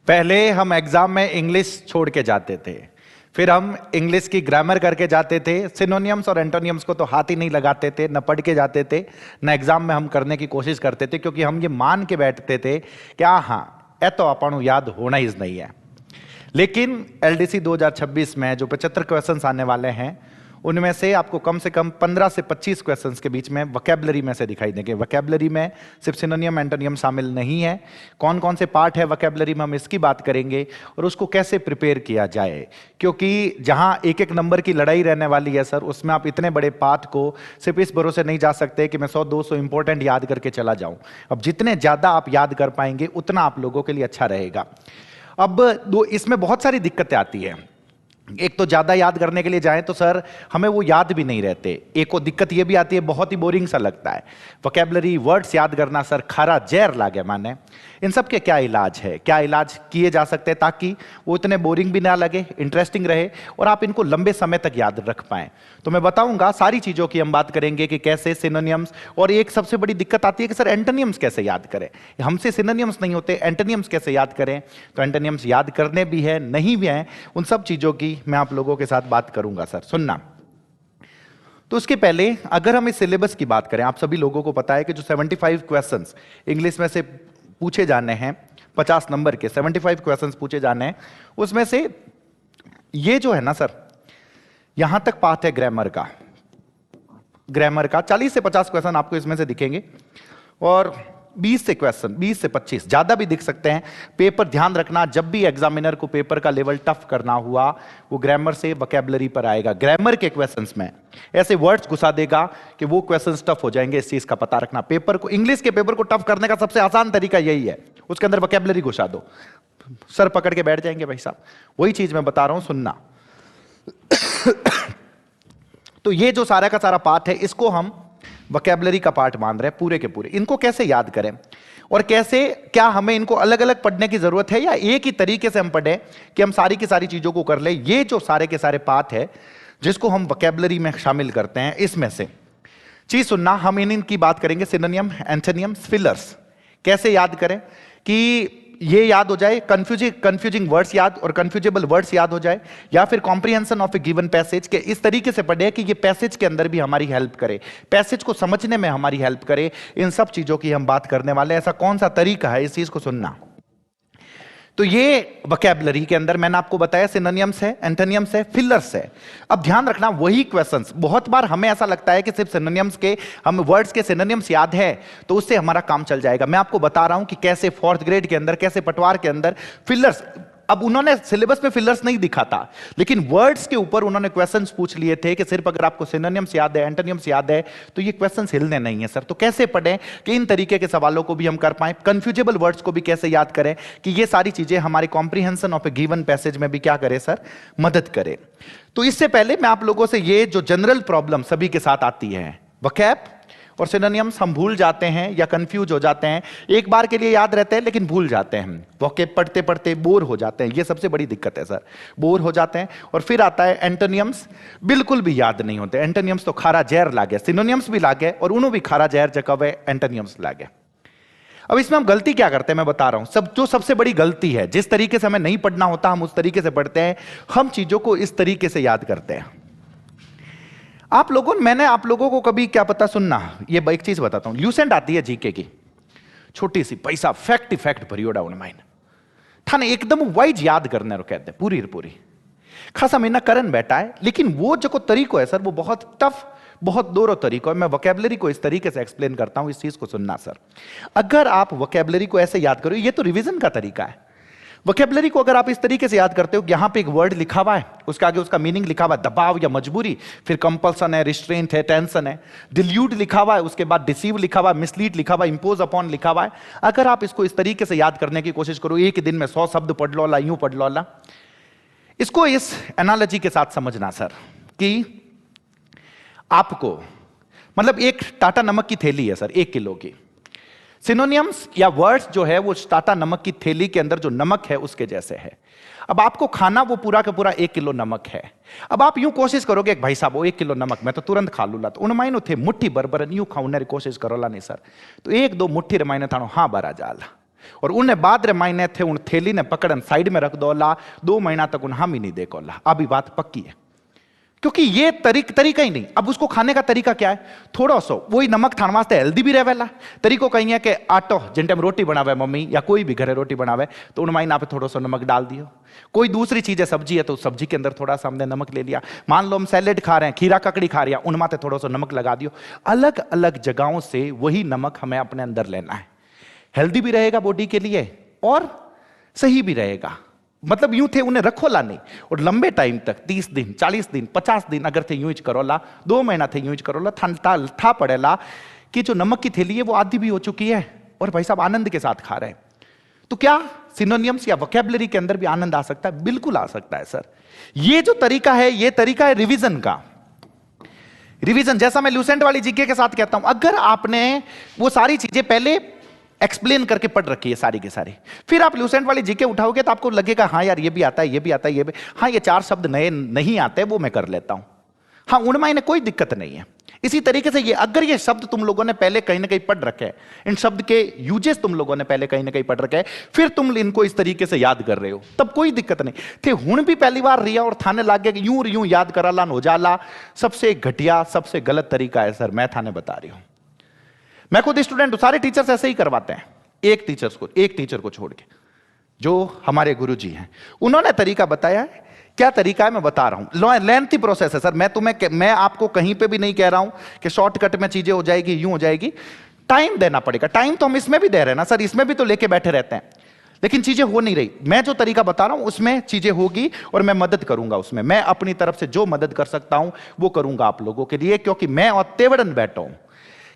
पहले हम एग्जाम में इंग्लिश छोड़ के जाते थे, फिर हम इंग्लिश की ग्रामर करके जाते थे। सिनोनियम्स और एंटोनियम्स को तो हाथ ही नहीं लगाते थे, न पढ़ के जाते थे, न एग्जाम में हम करने की कोशिश करते थे, क्योंकि हम ये मान के बैठते थे कि हाँ ए तो अपन याद होना ही नहीं है। लेकिन एलडीसी 2026 में जो 75 क्वेश्चंस आने वाले हैं, उनमें से आपको कम से कम 15 से 25 क्वेश्चंस के बीच में वोकैबुलरी में से दिखाई देंगे। वोकैबुलरी में सिर्फ सिनोनियम एंटोनियम शामिल नहीं है। कौन कौन से पार्ट है वोकैबुलरी में, हम इसकी बात करेंगे और उसको कैसे प्रिपेयर किया जाए, क्योंकि जहां एक एक नंबर की लड़ाई रहने वाली है सर, उसमें आप इतने बड़े पाठ को सिर्फ इस भरोसे नहीं जा सकते कि मैं 100-200 इंपॉर्टेंट याद करके चला जाऊं। अब जितने ज्यादा आप याद कर पाएंगे उतना आप लोगों के लिए अच्छा रहेगा। अब इसमें बहुत सारी दिक्कतें आती है। एक तो ज्यादा याद करने के लिए जाएं तो सर हमें वो याद भी नहीं रहते। एक और दिक्कत ये भी आती है, बहुत ही बोरिंग सा लगता है वोकैबुलरी वर्ड्स याद करना। सर खारा जहर लागे माने। इन सब के क्या इलाज है, क्या इलाज किए जा सकते हैं ताकि वो इतने बोरिंग भी ना लगे, इंटरेस्टिंग रहे और आप इनको लंबे समय तक याद रख पाएं। तो मैं बताऊंगा सारी चीजों की, हम बात करेंगे कि कैसे सिनोनियम्स, और एक सबसे बड़ी दिक्कत आती है कि सर एंटोनियम्स कैसे याद करें। हमसे सिनोनियम्स नहीं होते, एंटोनियम्स कैसे याद करें। तो एंटोनियम्स याद करने भी है, नहीं भी है, उन सब चीजों की मैं आप लोगों के साथ बात करूंगा। सर सुनना। तो उसके पहले अगर हम इस सिलेबस की बात करें, आप सभी लोगों को पता है कि जो 75 क्वेश्चंस इंग्लिश में से पूछे जाने हैं, 50 नंबर के 75 क्वेश्चंस पूछे जाने हैं, उसमें से ये जो है ना सर, यहां तक पार्ट है ग्रामर का। ग्रामर का 40 से 50 क्वेश्चन आपको इसमें से दिखेंगे और 20 से क्वेश्चन, 20 से 25 ज्यादा भी दिख सकते हैं। पेपर ध्यान रखना, जब भी एग्जामिनर को पेपर का लेवल टफ करना हुआ, वो ग्रामर से वोकैबुलरी पर आएगा। ग्रामर के क्वेश्चंस में ऐसे वर्ड्स घुसा देगा कि वो क्वेश्चंस टफ हो जाएंगे। इस चीज का पता रखना। पेपर को, इंग्लिश के पेपर को टफ करने का सबसे आसान तरीका यही है, उसके अंदर वोकैबुलरी घुसा दो, सर पकड़ के बैठ जाएंगे भाई साहब। वही चीज मैं बता रहा हूं, सुनना। तो ये जो सारा का सारा पार्ट है, इसको हम वोकैबुलरी का पार्ट मान रहे हैं पूरे के पूरे। इनको कैसे याद करें और कैसे, क्या हमें इनको अलग अलग पढ़ने की जरूरत है या एक ही तरीके से हम पढ़ें कि हम सारी की सारी चीजों को कर ले। ये जो सारे के सारे पार्ट है जिसको हम वोकैबुलरी में शामिल करते हैं, इसमें से चीज सुनना। हम इनकी बात करेंगे, सिनोनियम, एंटोनियम, फिलर्स। कैसे याद करें कि ये याद हो जाए, कंफ्यूजिंग वर्ड्स याद और कंफ्यूजेबल वर्ड्स याद हो जाए, या फिर comprehension of A given passage के इस तरीके से पढ़े कि ये पैसेज के अंदर भी हमारी हेल्प करे, पैसेज को समझने में हमारी हेल्प करे। इन सब चीजों की हम बात करने वाले हैं। ऐसा कौन सा तरीका है, इस चीज को सुनना। तो ये वोकैबुलरी के अंदर मैंने आपको बताया सिनोनियम्स है, एंटोनियम्स है, फिलर्स है। अब ध्यान रखना, वही क्वेश्चंस, बहुत बार हमें ऐसा लगता है कि सिर्फ सिनोनियम्स के, हम वर्ड्स के सिनोनियम्स याद है तो उससे हमारा काम चल जाएगा। मैं आपको बता रहा हूं कि कैसे 4th ग्रेड के अंदर, कैसे पटवार के अंदर फिलर्स, अब उन्होंने सिलेबस में फिलर्स नहीं दिखा था, लेकिन वर्ड्स के ऊपर उन्होंने क्वेश्चंस पूछ लिए थे कि सिर्फ अगर आपको सिनोनियम्स याद है, एंटोनियम्स याद है तो ये क्वेश्चंस हिलने नहीं है सर। तो कैसे पढ़ें कि इन तरीके के सवालों को भी हम कर पाएं, कंफ्यूजेबल वर्ड्स को भी कैसे याद करें कि ये सारी चीजें हमारी comprehension of A given passage में भी क्या करे सर, मदद करे। तो इससे पहले मैं आप लोगों से, ये जो जनरल प्रॉब्लम सभी के साथ आती है, वोकैब और सिनोनियम्स हम भूल जाते हैं या कंफ्यूज हो जाते हैं। एक बार के लिए याद रहते हैं लेकिन भूल जाते हैं। वोकैब पढ़ते पढ़ते बोर हो जाते हैं, ये सबसे बड़ी दिक्कत है सर, बोर हो जाते हैं। और फिर आता है एंटोनियम्स, बिल्कुल भी याद नहीं होते। एंटोनियम्स तो खारा जहर लागे, सिनोनियम्स भी लागे और उन्होंने भी खारा जहर जगह एंटोनियम्स लागे। अब इसमें हम गलती क्या करते हैं मैं बता रहा हूं। जो सबसे बड़ी गलती है, जिस तरीके से हमें नहीं पढ़ना होता हम उस तरीके से पढ़ते हैं, हम चीजों को इस तरीके से याद करते हैं। मैंने आप लोगों को कभी, क्या पता, सुनना, ये एक चीज बताता हूं। ल्यूसेंट आती है जीके की, छोटी सी, पैसा फैक्ट भरियोड़ा उनमाइन थाने एकदम वाइज याद करने रो कहते हैं, पूरी खासा महीना करन बैठा है। लेकिन वो जो तरीको है सर, वो बहुत टफ, बहुत दोरो तरीको है। मैं वोकैबुलरी को इस तरीके से एक्सप्लेन करता हूं, इस चीज को सुनना सर। अगर आप वोकैबुलरी को ऐसे याद करो, ये तो रिवीजन का तरीका है। वोकैबुलरी को अगर आप इस तरीके से याद करते हो कि यहां पे एक वर्ड लिखा हुआ है, उसके आगे उसका मीनिंग लिखा हुआ है, दबाव या मजबूरी, फिर कंपल्सन है, रिस्ट्रेंट है, टेंशन है, डिल्यूट लिखा हुआ है, उसके बाद डिसीव लिखा हुआ है, मिसलीड लिखा हुआ है, इंपोज अपॉन लिखा हुआ है। अगर आप इसको इस तरीके से याद करने की कोशिश करो, एक दिन में 100 शब्द पढ़ लो ला, यूं पढ़ लो ला। इसको इस एनालॉजी के साथ समझना सर कि आपको, मतलब एक टाटा नमक की थैली है सर, 1 किलो की। सिनोनियम्स या वर्ड्स जो है वो टाटा नमक की थैली के अंदर जो नमक है उसके जैसे है। अब आपको खाना वो पूरा का पूरा 1 किलो नमक है। अब आप यूं कोशिश करोगे भाई साहब वो 1 किलो नमक मैं तो तुरंत खा लूला, तो उन मायनो थे मुट्ठी बरबर यूं खाऊने कोशिश करोला नहीं सर, तो 1-2 मुट्ठी मायने थानो हाँ बरा जाला। और उन्हें बाद रे मायने थे उन थैली ने पकड़न साइड में रख दो ला, 2 महीना तक उन हम ही नहीं देखो ला। अभी बात पक्की है, क्योंकि ये तरीका ही नहीं। अब उसको खाने का तरीका क्या है, थोड़ा सा वही नमक थान वास्ते हेल्दी भी रहेला। तरीको कहीं है कि आटो जिन टाइम रोटी बनावे मम्मी या कोई भी घरे रोटी बनावे तो उन माइन आप थोड़ा सा नमक डाल दियो। कोई दूसरी चीज है, सब्जी है, तो सब्जी के अंदर थोड़ा सा हमने नमक ले लिया। मान लो हम सैलेड खा रहे हैं, खीरा ककड़ी खा रही है, उनमें थोड़ा सा नमक लगा दियो। अलग अलग जगहों से वही नमक हमें अपने अंदर लेना है। हेल्दी भी रहेगा बॉडी के लिए और सही भी रहेगा। मतलब यूं थे उन्हें रखो ला नहीं, और लंबे टाइम तक 30 दिन 40 दिन 50 दिन अगर थे यूज करो ला, 2 महीना थे यूज करो ला, था पड़ेला कि जो नमक की थैली है वो आधी भी हो चुकी है और भाई साहब आनंद के साथ खा रहे हैं। तो क्या सिनोनियम्स या वोकैबुलरी के अंदर भी आनंद आ सकता है? बिल्कुल आ सकता है सर। ये जो तरीका है, ये तरीका है रिवीजन का। रिवीजन जैसा मैं ल्यूसेंट वाली जीके के साथ कहता हूं, अगर आपने वो सारी चीजें पहले एक्सप्लेन करके पढ़ रखी है सारी की सारी, फिर आप ल्यूसेंट वाली जीके उठाओगे तो आपको लगेगा हाँ यार ये भी आता है, ये भी आता है, ये भी, हाँ ये 4 शब्द नए नहीं आते वो मैं कर लेता हूं, हाँ उनमें इन्हें कोई दिक्कत नहीं है। इसी तरीके से ये अगर ये शब्द तुम लोगों ने पहले कहीं ना कहीं पढ़ रखे हैं, इन शब्द के यूजेस तुम लोगों ने पहले कहीं ना कहीं पढ़ रखे हैं, फिर तुम इनको इस तरीके से याद कर रहे हो, तब कोई दिक्कत नहीं थे। हुण भी पहली बार रिया और थाने लागे कि यूं यूं याद कराला हो जाला, सबसे घटिया सबसे गलत तरीका है सर, मैं थाने बता रही हूं। मैं खुद स्टूडेंट, सारे टीचर्स ऐसे ही करवाते हैं, एक टीचर को छोड़ के, जो हमारे गुरुजी हैं उन्होंने तरीका बताया है। क्या तरीका है मैं बता रहा हूं, लेंथी प्रोसेस है सर। मैं आपको कहीं पे भी नहीं कह रहा हूं कि शॉर्टकट में चीजें हो जाएगी, यूं हो जाएगी। टाइम देना पड़ेगा, टाइम तो हम इसमें भी दे रहे हैं ना सर, इसमें भी तो लेके बैठे रहते हैं, लेकिन चीजें हो नहीं रही। मैं जो तरीका बता रहा हूं उसमें चीजें होगी और मैं मदद करूंगा उसमें, मैं अपनी तरफ से जो मदद कर सकता हूं वो करूंगा आप लोगों के लिए, क्योंकि मैं और तेवड़न बैठा हूं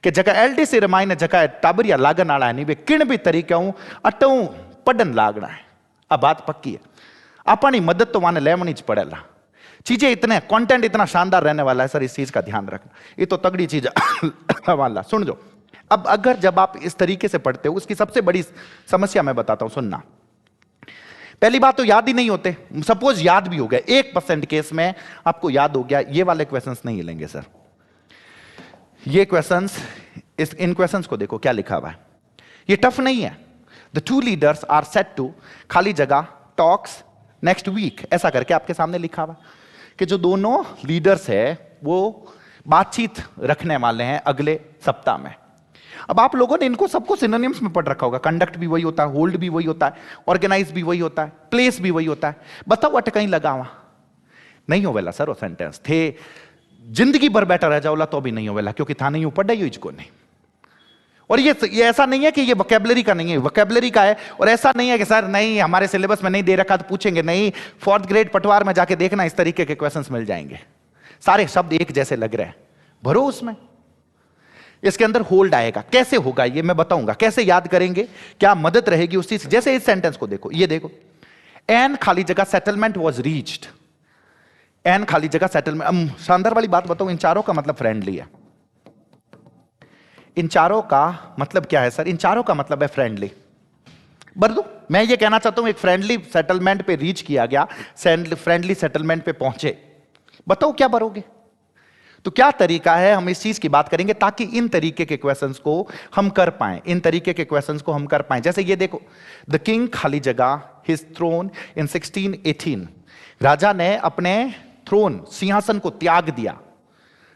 कि जगह एलडी से रमाइने जगह टाबरिया लागन आला है नहीं वे किण भी तरीके हूं अटू पढ़न लागना है। अब बात पक्की है, अपनी मदद तो माने लेवनी च पड़ेला। चीजें इतने कंटेंट इतना शानदार रहने वाला है सर, इस चीज का ध्यान रखना, ये तो तगड़ी चीज है। सुन जो, अब अगर जब आप इस तरीके से पढ़ते हो, उसकी सबसे बड़ी समस्या मैं बताता हूं, सुनना। पहली बात तो याद ही नहीं होते। सपोज याद भी हो गया, 1% केस में आपको याद हो गया, ये वाले क्वेश्चंस नहीं लेंगे सर। ये क्वेश्चंस, इन क्वेश्चंस को देखो क्या लिखा हुआ है, ये टफ नहीं है। The 2 leaders are set to खाली जगह टॉक्स नेक्स्ट वीक, ऐसा करके आपके सामने लिखा हुआ कि जो दोनों लीडर्स है वो बातचीत रखने वाले हैं अगले सप्ताह में। अब आप लोगों ने इनको सबको सिनोनिम्स में पढ़ रखा होगा, कंडक्ट भी वही होता है, होल्ड भी वही होता है, ऑर्गेनाइज भी वही होता है, प्लेस भी वही होता है। बताओ अट कहीं लगा हुआ नहीं हो वेला सर, वो सेंटेंस थे जिंदगी भर बैठा रह जाओला तो भी नहीं हो वेला, क्योंकि था नहीं पढ़ा ही इसको नहीं। और ये ऐसा नहीं है कि ये वोकैबुलरी का नहीं है, वोकैबुलरी का है। और ऐसा नहीं है कि सर नहीं हमारे सिलेबस में नहीं दे रखा तो पूछेंगे नहीं, 4th ग्रेड पटवार में जाके देखना, इस तरीके के क्वेश्चंस मिल जाएंगे। सारे शब्द एक जैसे लग रहे हैं, भरो उसमें। इसके अंदर होल्ड आएगा, कैसे होगा ये मैं बताऊंगा, कैसे याद करेंगे, क्या मदद रहेगी उस चीज। जैसे इस सेंटेंस को देखो, ये देखो, एन खाली जगह सेटलमेंट वॉज रीच्ड, एन खाली जगह सेटलमेंट। शानदार वाली बात बताऊं, इन चारों का मतलब फ्रेंडली है। इन चारों का मतलब क्या है सर? इन चारों का मतलब है फ्रेंडली। बरदू मैं ये कहना चाहता हूं एक फ्रेंडली सेटलमेंट पे रीच किया गया, फ्रेंडली सेटलमेंट पे पहुंचे। बताओ क्या भरोगे? तो क्या तरीका है, हम इस चीज की बात करेंगे ताकि इन तरीके के क्वेश्चंस को हम कर पाएं, इन तरीके के क्वेश्चंस को हम कर पाएं। जैसे ये देखो, द किंग खाली जगह हिज थ्रोन इन 1618, राजा ने अपने थ्रोन सिंहासन को त्याग दिया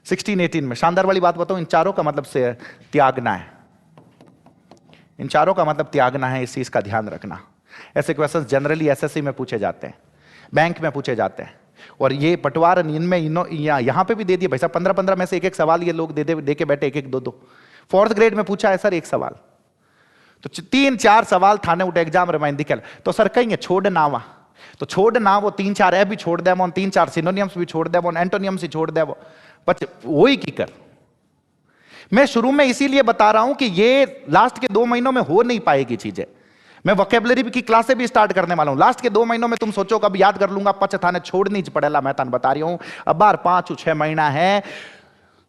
1618 में। शानदार वाली बात बताऊं, इन चारों का मतलब से त्यागना है, इन चारों का मतलब त्यागना है, इस चीज का ध्यान रखना। ऐसे क्वेश्चंस जनरली एसएससी में पूछे जाते हैं, बैंक में पूछे जाते हैं, और ये पटवार इनमें यहां पे भी दे दिए भाई साहब, 15-15 में से एक सवाल ये लोग दे के बैठे, एक 2-2। 4th ग्रेड में पूछा है सर एक सवाल, तो 3-4 सवाल थाने उठे एग्जाम रिमाइंड दिखे, तो सर कहेंगे छोड़ ना वा, तो छोड़ ना वो 3-4 है भी छोड़ दे, 3-4 सिनोनियम्स भी छोड़ दे, एंटोनियम्स ही छोड़ दे, वही की कर। मैं शुरू में इसीलिए बता रहा हूं कि ये लास्ट के 2 महीनों में हो नहीं पाएगी चीजें। मैं वोकैबुलरी की क्लासें भी स्टार्ट करने वाला हूं, लास्ट के 2 महीनों में तुम सोचो कभी याद कर लूंगा, पच थाने छोड़नी पड़ेला। मैं तान बता रही हूं, अब बार 5-6 महीना है,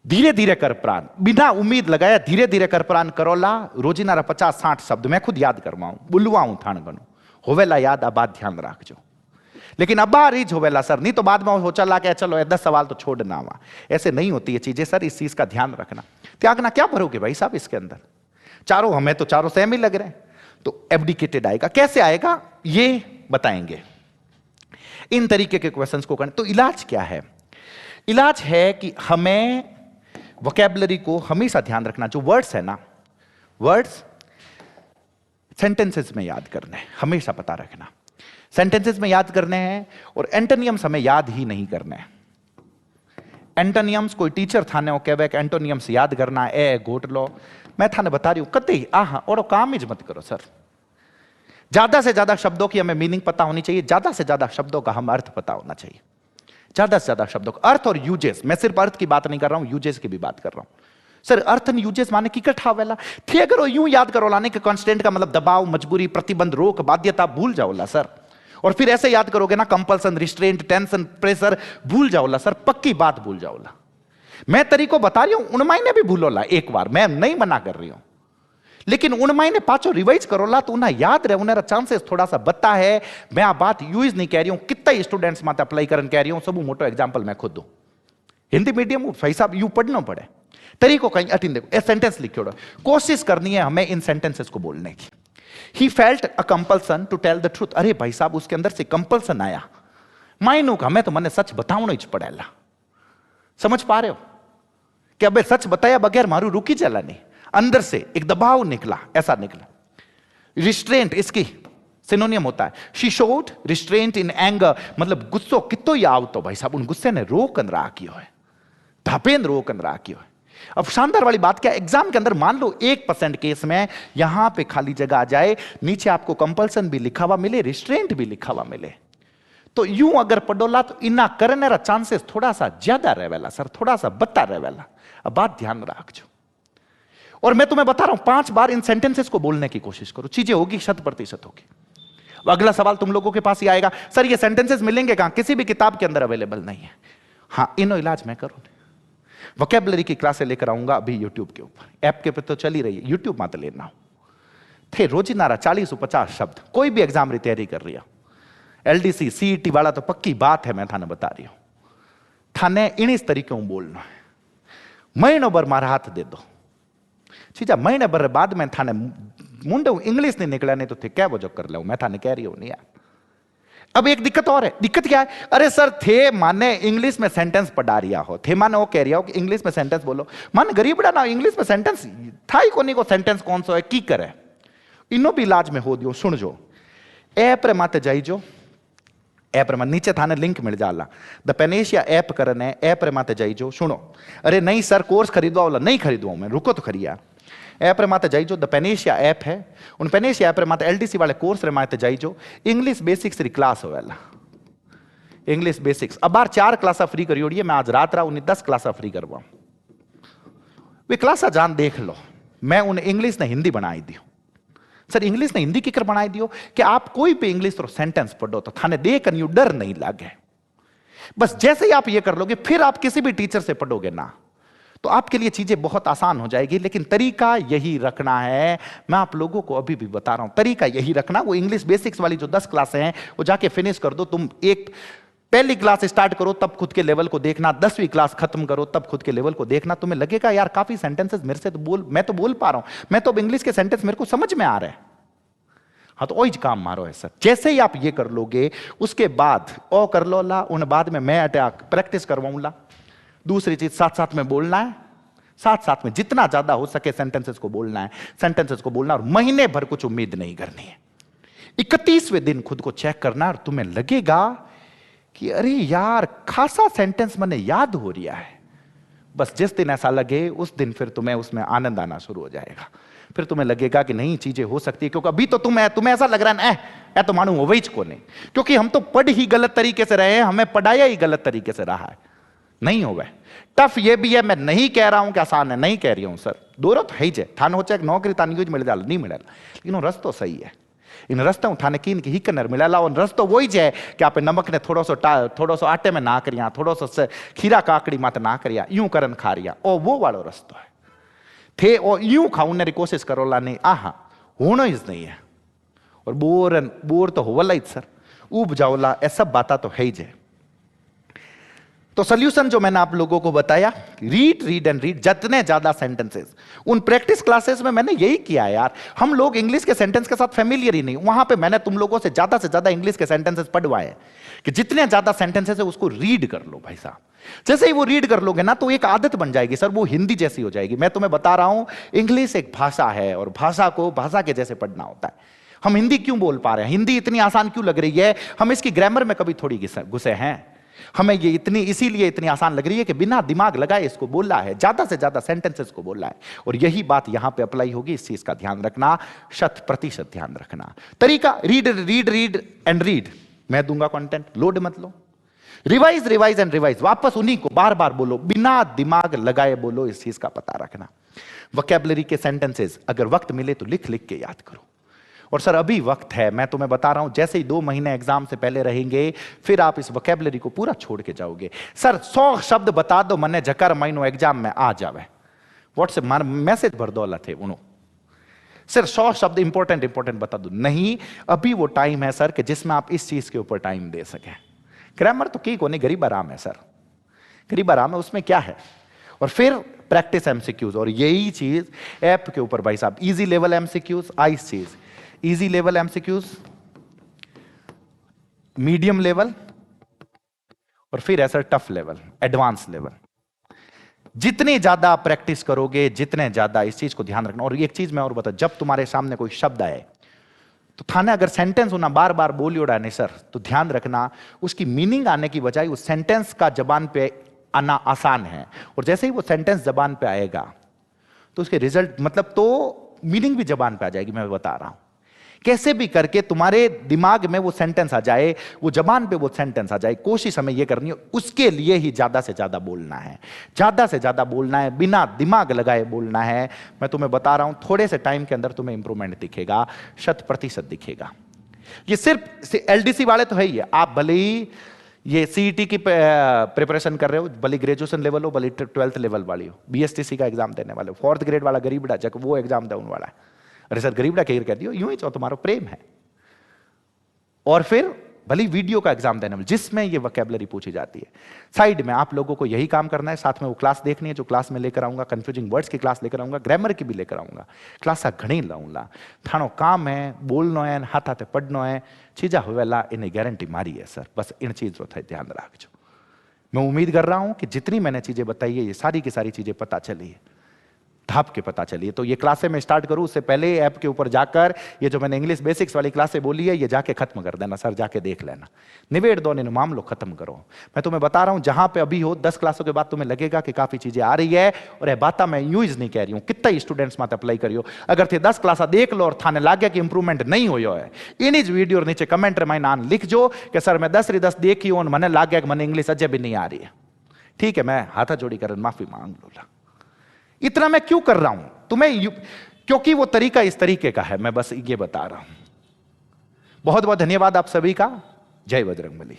धीरे धीरे कर प्राण, बिना उम्मीद लगाया धीरे धीरे कर प्राण करोला। रोजीना 50-60 शब्द मैं खुद याद करवाऊं, बुलवाऊं थान गणु होवेला याद, अब बात ध्यान रखो। लेकिन अब रीच होवेला सर, नहीं तो बाद में हो चला के चलो 10 सवाल तो छोड़ना हुआ, ऐसे नहीं होती है चीजें सर, इस चीज का ध्यान रखना। त्यागना क्या भरोगे भाई साहब इसके अंदर? चारों हमें तो चारों सेम ही लग रहे हैं, तो एब्डिकेटेड आएगा। कैसे आएगा ये बताएंगे। इन तरीके के क्वेश्चंस को करने, तो इलाज क्या है? इलाज है कि हमें वोकैबुलरी को हमेशा ध्यान रखना। जो वर्ड्स है ना, वर्ड्स सेंटेंसेस में याद करने हैं, हमेशा पता रखना। सेंटेंसेस में याद करने हैं और एंटोनियम्स हमें याद ही नहीं करने हैं। एंटोनियम्स कोई टीचर थाने हो कहवे कि एंटोनियम्स याद करना ए गोट लो, मैं थाने बता रही हूं कतई आहा और काम ही मत करो सर। ज्यादा से ज्यादा शब्दों की हमें मीनिंग पता होनी चाहिए, ज्यादा से ज्यादा शब्दों का हम अर्थ पता होना चाहिए। ज्यादा से ज्यादा शब्दों का अर्थ और यूजेस, मैं सिर्फ अर्थ की बात नहीं कर रहा हूं, यूजेस की भी बात कर रहा हूं। सर अर्थ एंड यूजेस माने की इकट्ठा वेला थे, अगर यूं याद करो लाने के कॉन्स्टेंट का मतलब दबाव, मजबूरी, प्रतिबंध, रोक, बाध्यता भूल जाओला सर। और फिर ऐसे याद करोगे ना कंपल्सन, रिस्ट्रेंट, टेंशन, प्रेशर भूल जाओला सर, पक्की बात भूल जाओला। मैं तरीको बता रही हूं, उन मायने भी भूलोला एक बार, मैं नहीं मना कर रही हूं, लेकिन उन मायने पाचो रिवाइज करोला तो उन्हें याद रहे, उन्हें चांसेस थोड़ा सा बता है। मैं आ बात यूज नहीं कह रही हूं, कितना स्टूडेंट्स माते अप्लाई करन कह रही हूं, सब मोटो एग्जांपल मैं खुद दूं। हिंदी मीडियम भाई साहब यू पढ़ना पड़े, तरीको कहीं अटिन देखो, ए सेंटेंस लिखो, कोशिश करनी है हमें इन सेंटेंसेस को बोलने की। He felt a compulsion to tell the truth. अरे भाई साहब उसके अंदर से कंपल्सन आया, मायनू का हमें तो मने सच बतावना ही पड़ेला। समझ पा रहे हो कि अबे सच बताया बगैर मारू रुकी चला नहीं, अंदर से एक दबाव निकला, ऐसा निकला। रिस्ट्रेंट इसकी सिनोनियम होता है। She showed restraint in anger, मतलब गुस्सो कितो ही आव तो भाई साहब उन गुस्से ने रोकन राखियो है, धापेन रोकन राखियो है। अब शानदार वाली बात क्या, एग्जाम के अंदर मान लो 1% केस में यहां पे खाली जगह आ जाए, नीचे आपको कंपल्सन भी लिखा हुआ मिले, रिस्ट्रेंट भी लिखा हुआ मिले, तो यूं अगर पढ़ोला तो इना करने रा चांसेस थोड़ा सा ज्यादा रहेला सर, थोड़ा सा बता रहेला। अब बात ध्यान रखो, और मैं तुम्हें बता रहा हूं 5 बार इन सेंटेंसेस को बोलने की कोशिश करो, चीजें होगी 100% होगी। अगला सवाल तुम लोगों के पास ही आएगा, सर ये सेंटेंसेस मिलेंगे कहां? किसी भी किताब के अंदर अवेलेबल नहीं है। हां इनो इलाज मैं करूं, वोकैबुलरी की क्लासें लेकर आऊंगा अभी यूट्यूब के ऊपर, ऐप के पे तो चली रही है, यूट्यूब मत लेना हो थे रोजिनारा 40-50 शब्द। कोई भी एग्जाम री तैयारी कर रही हो, एलडीसी सीईटी वाला तो पक्की बात है, मैं थाने बता रही हूं, थाने इन इस तरीके हूं बोलना है। महीनों भर मारा हाथ दे दो, चीजा महीने भर बाद में थाने मुंडे इंग्लिश नहीं निकला, नहीं तो थे क्या वो जो कर लो, मैं थाने कह रही हूं नहीं यार। अब एक दिक्कत और है, दिक्कत क्या है? अरे सर थे माने इंग्लिश में सेंटेंस पढ़ा रिया हो, थे माने वो कह रिया हो कि इंग्लिश में सेंटेंस बोलो, माने गरीबड़ा ना इंग्लिश में सेंटेंस था ही कोनी को, सेंटेंस कौन सा है की करे, इनो भी इलाज में हो दियो। सुन जो ऐप रे माते जाई जो, ऐप रे नीचे थाने लिंक मिल जाला, द पेनेशिया ऐप करने, ऐप रे माते जाई जो। सुनो अरे नहीं सर कोर्स खरीदवा वाला नहीं खरीदवा मैं, रुको तो खरीया, ऐप रे माते जाई जो, द पेनेशिया ऐप है, उन पेनेशिया ऐप रे माते एलडीसी वाले कोर्स रे माते जाई जो, इंग्लिश बेसिक्स री क्लास होवेला, इंग्लिश बेसिक्स। अब बार 4 क्लासा फ्री करी होड़ी है, मैं आज रात उन्हें 10 क्लासा फ्री करवाऊं, वे क्लासा जान देख लो। मैं उन्हें इंग्लिश ने हिंदी बनाई दी, सर इंग्लिश ने हिंदी की कर बनाई दियो कि आप कोई भी इंग्लिश तो सेंटेंस पढ़ो तो थाने देख यू डर नहीं लगे। बस जैसे ही आप ये कर लोगे, फिर आप किसी भी टीचर से पढ़ोगे ना, तो आपके लिए चीजें बहुत आसान हो जाएगी। लेकिन तरीका यही रखना है, मैं आप लोगों को अभी भी बता रहा हूं, तरीका यही रखना। वो इंग्लिश बेसिक्स वाली जो 10 क्लासें हैं वो जाके फिनिश कर दो। तुम एक पहली क्लास स्टार्ट करो तब खुद के लेवल को देखना, 10वीं क्लास खत्म करो तब खुद के लेवल को देखना, तुम्हें लगेगा यार काफी सेंटेंसेस मेरे से तो मैं तो बोल पा रहा हूं, मैं तो इंग्लिश के सेंटेंस मेरे को समझ में आ रहे हैं। हाँ तो वही काम मारो है सर। जैसे ही आप ये कर लोगे उसके बाद ओ कर लो ला, उन बाद में मैं अटैक प्रैक्टिस करवाऊंगा। दूसरी चीज साथ साथ में बोलना है, साथ साथ में जितना ज्यादा हो सके सेंटेंसेस को बोलना है, सेंटेंसेस को बोलना, और महीने भर कुछ उम्मीद नहीं करनी है। 31वें दिन खुद को चेक करना और तुम्हें लगेगा कि अरे यार खासा सेंटेंस मैंने याद हो रहा है। बस जिस दिन ऐसा लगे उस दिन फिर तुम्हें उसमें आनंद आना शुरू हो जाएगा, फिर तुम्हें लगेगा कि नहीं चीजें हो सकती है। क्योंकि अभी तो तुम्हें ऐसा लग रहा है ना तो मानू हो को नहीं, क्योंकि हम तो पढ़ ही गलत तरीके से रहे हैं, हमें पढ़ाया ही गलत तरीके से रहा है। नहीं हो गए टफ ये भी है, मैं नहीं कह रहा हूं कि आसान है, नहीं कह रही हूं सर, दोनों तो है ही थान हो चाहे नौकरी तान यूज मिल जाला नहीं मिला, लेकिन वो रस्तो सही है। इन रस्तों उठाने की इनकी ही कन्नर मिला, और रस्तो वही है कि आप नमक ने थोड़ा सा आटे में ना करिया, थोड़ा सा खीरा काकड़ी मात ना करिया, यूं करन खा रिया, ओ वो वालो रस्तो है थे। और यूं खाऊने की कोशिश करो ला, नहीं आहा होना ही नहीं है। और बोर तो होवला ही सर, उब जाओला, ऐ सब बात तो है ही जे। तो सोल्यूशन जो मैंने आप लोगों को बताया, रीड रीड एंड रीड, जितने ज्यादा सेंटेंसेस। उन प्रैक्टिस क्लासेस में मैंने यही किया है यार, हम लोग इंग्लिश के सेंटेंस के साथ फेमिलियर ही नहीं, वहां पे मैंने तुम लोगों से ज्यादा इंग्लिश के सेंटेंसेस पढ़वाए कि जितने ज्यादा सेंटेंसेस है उसको रीड कर लो भाई साहब। जैसे ही वो रीड कर लोगे ना तो एक आदत बन जाएगी सर, वो हिंदी जैसी हो जाएगी। मैं तुम्हें बता रहा हूं, इंग्लिश एक भाषा है और भाषा को भाषा के जैसे पढ़ना होता है। हम हिंदी क्यों बोल पा रहे हैं, हिंदी इतनी आसान क्यों लग रही है, हम इसकी ग्रामर में कभी थोड़ी घुसे हैं। हमें ये इसीलिए इतनी आसान लग रही है कि बिना दिमाग लगाए इसको बोला है, ज्यादा से ज्यादा सेंटेंसेस को बोला है। और यही बात यहां पे अप्लाई होगी, इस चीज का ध्यान रखना, 100% ध्यान रखना। तरीका, read read read and read. मैं दूंगा कंटेंट, लोड मत लो। रिवाइज रिवाइज एंड रिवाइज, वापस उन्हीं को बार बार बोलो, बिना दिमाग लगाए बोलो, इस चीज का पता रखना। वोकैबुलरी के सेंटेंसेस अगर वक्त मिले तो लिख लिख के याद करो। और सर अभी वक्त है, मैं तुम्हें बता रहा हूं, जैसे ही 2 महीने एग्जाम से पहले रहेंगे फिर आप इस वोकैबुलरी को पूरा छोड़ के जाओगे। सर 100 शब्द बता दो, मने जकर महीनों एग्जाम में आ जावे, व्हाट्सएप मार मैसेज भर दौलत है उनो। सिर्फ 100 शब्द इंपॉर्टेंट बता दो। नहीं, अभी वो टाइम है सर कि जिसमें आप इस चीज के ऊपर टाइम दे सकें। ग्रामर तो की को नहीं, गरीब आराम है सर, गरीब आराम है, उसमें क्या है। और फिर प्रैक्टिस एमसीक्यूज, और यही चीज ऐप के ऊपर भाई साहब, इजी लेवल एमसीक्यूज, आइस चीज, easy level MCQs, medium level, और फिर ऐसा टफ लेवल, एडवांस लेवल। जितनी ज्यादा आप प्रैक्टिस करोगे, जितने ज्यादा इस चीज को ध्यान रखना। और एक चीज मैं और बता, जब तुम्हारे सामने कोई शब्द आए तो थाने अगर सेंटेंस होना बार बार बोलियो रहा नहीं सर, तो ध्यान रखना उसकी मीनिंग आने की बजाय उस सेंटेंस का जबान पे आना आसान है। और जैसे ही वो सेंटेंस जबान पे आएगा तो उसके रिजल्ट मतलब तो मीनिंग भी जबान पे आ जाएगी। मैं बता रहा हूं कैसे भी करके तुम्हारे दिमाग में वो सेंटेंस आ जाए, वो जबान पे वो सेंटेंस आ जाए। कोशिश हमें ये करनी है, उसके लिए ही ज्यादा से ज्यादा बोलना है, ज्यादा से ज्यादा बोलना है, बिना दिमाग लगाए बोलना है। मैं तुम्हें बता रहा हूं, थोड़े से टाइम के अंदर तुम्हें इंप्रूवमेंट दिखेगा, 100% दिखेगा। ये सिर्फ एलडीसी वाले तो है ही है, आप भले ही ये सीईटी की प्रिपरेशन कर रहे हो, भले ग्रेजुएशन लेवल हो, भले 12th लेवल वाली हो, बीएसटीसी का एग्जाम देने वाले हो, 4th ग्रेड वाला गरीबड़ा जब वो एग्जाम देने वाला है। अरे सर गरीबड़ा कह दियो, यूं ही तो तुम्हारा प्रेम है। और फिर भले वीडियो का एग्जाम देने वाले जिसमें ये वोकैबुलरी पूछी जाती है, साइड में आप लोगों को यही काम करना है। साथ में वो क्लास देखनी है जो क्लास में लेकर आऊंगा, कंफ्यूजिंग वर्ड्स की क्लास लेकर आऊंगा, ग्रामर की भी लेकर आऊंगा। क्लास घणी लाऊंगा, थानो काम है बोलनो है, हाथ हाथे पढ़नो है, चीजा होवेला इन्हें गारंटी मारी है सर। बस इन चीजों का ध्यान रखो। मैं उम्मीद कर रहा हूं कि जितनी मैंने चीजें बताई है, ये सारी की सारी चीजें पता चली है, धाप के पता चलिए। तो ये क्लासें मैं स्टार्ट करूं उससे पहले ऐप के ऊपर जाकर ये जो मैंने इंग्लिश बेसिक्स वाली क्लासें बोली है, ये जाके खत्म कर देना सर, जाके देख लेना, निबेड़ दो, इन मामलों खत्म करो। मैं तुम्हें बता रहा हूं, जहां पे अभी हो 10 क्लासों के बाद तुम्हें लगेगा कि काफी चीजें आ रही है, और यह बात मैं यूज नहीं कह रही हूं, कितना स्टूडेंट्स मत अप्लाई करियो। अगर थे 10 क्लास देख लो और थाने लागे कि इंप्रूवमेंट नहीं हो है, इन इस वीडियो नीचे कमेंट में नाम लिख जो कि सर मैं 10 री 10 देखी हूं, मैंने लागे कि मैंने इंग्लिश अजय भी नहीं आ रही है। ठीक है, मैं हाथा जोड़ी कर माफी मांग लूंगा। इतना मैं क्यों कर रहा हूं तुम्हें, क्योंकि वो तरीका इस तरीके का है, मैं बस ये बता रहा हूं। बहुत बहुत धन्यवाद आप सभी का। जय बजरंगबली।